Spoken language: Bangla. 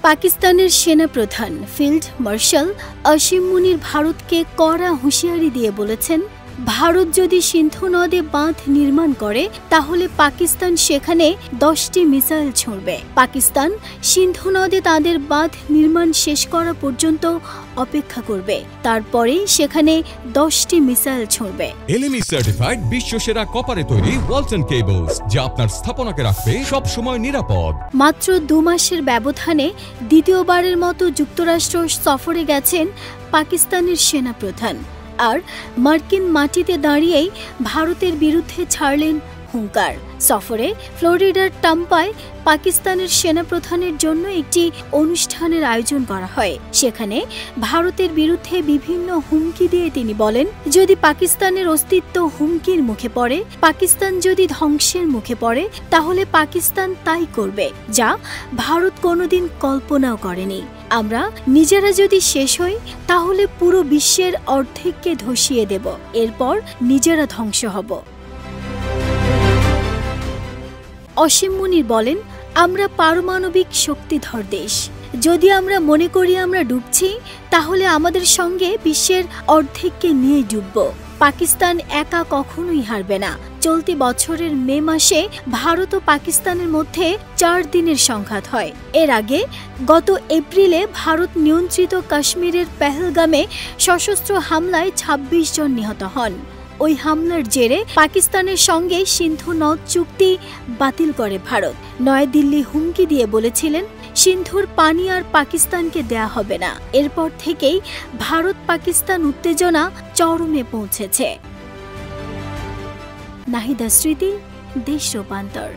পাকিস্তানের সেনাপ্রধান ফিল্ড মার্শাল আসিম মুনির ভারতকে কড়া হুঁশিয়ারি দিয়ে বলেছেন, ভারত যদি সিন্ধু নদে বাঁধ নির্মাণ করে তাহলে পাকিস্তান সেখানে 10টি মিসাইল ছুঁড়বে। পাকিস্তান সিন্ধু নদে তাদের বাঁধ নির্মাণ শেষ করা পর্যন্ত অপেক্ষা করবে, তারপরেই সেখানে 10টি মিসাইল ছুঁড়বে। এলএমই সার্টিফাইড বিশ্বসেরা কপারে তৈরি ওয়ালটন কেবলস, যা আপনার স্থাপনাকে রাখবে সব সময় নিরাপদ। মাত্র 2 মাসের ব্যবধানে দ্বিতীয়বারের মতো যুক্তরাষ্ট্র সফরে গেছেন পাকিস্তানের সেনাপ্রধান, আর মার্কিন মাটিতে দাঁড়িয়েই ভারতের বিরুদ্ধে ছাড়লেন হুঙ্কার। সফরে ফ্লোরিডার টাম্পায় পাকিস্তানের সেনাপ্রধানের জন্য একটি অনুষ্ঠানের আয়োজন করা হয়। সেখানে ভারতের বিরুদ্ধে বিভিন্ন হুমকি দিয়ে তিনি বলেন, যদি পাকিস্তানের অস্তিত্ব হুমকির মুখে পড়ে, পাকিস্তান যদি ধ্বংসের মুখে পড়ে, তাহলে পাকিস্তান তাই করবে যা ভারত কোনোদিন কল্পনাও করেনি। আমরা নিজেরা যদি শেষ হই তাহলে পুরো বিশ্বের অর্ধেককে ধসিয়ে দেব, এরপর নিজেরা ধ্বংস হব। আসিম মুনির বলেন, আমরা পারমাণবিক শক্তিধর দেশ। যদি আমরা মনে করি আমরা ডুবছি, তাহলে আমাদের সঙ্গে বিশ্বের অর্ধেককে নিয়ে ডুবব। পাকিস্তান একা কখনোই হারবে না। চলতি বছরের মে মাসে ভারত ও পাকিস্তানের মধ্যে 4 দিনের সংঘাত হয়। এর আগে গত এপ্রিলে ভারত নিয়ন্ত্রিত কাশ্মীরের পেহেলগামে সশস্ত্র হামলায় 26 জন নিহত হন। ওই হামলার জেরে পাকিস্তানের সঙ্গে সিন্ধু নদ চুক্তি বাতিল করে ভারত। নয়াদিল্লি হুমকি দিয়ে বলেছিলেন, সিন্ধুর পানি আর পাকিস্তানকে দেয়া হবে না। এরপর থেকেই ভারত পাকিস্তান উত্তেজনা চরমে পৌঁছেছে। নাহিদা স্মৃতি, দেশ রূপান্তর।